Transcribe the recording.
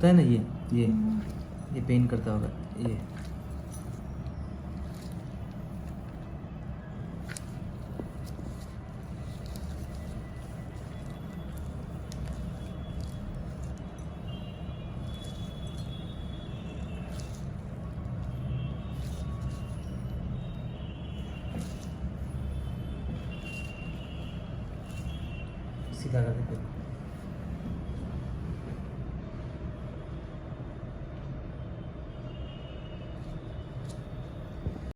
दुखता है ना ये पेन करता होगा ये। सीधा कर दे।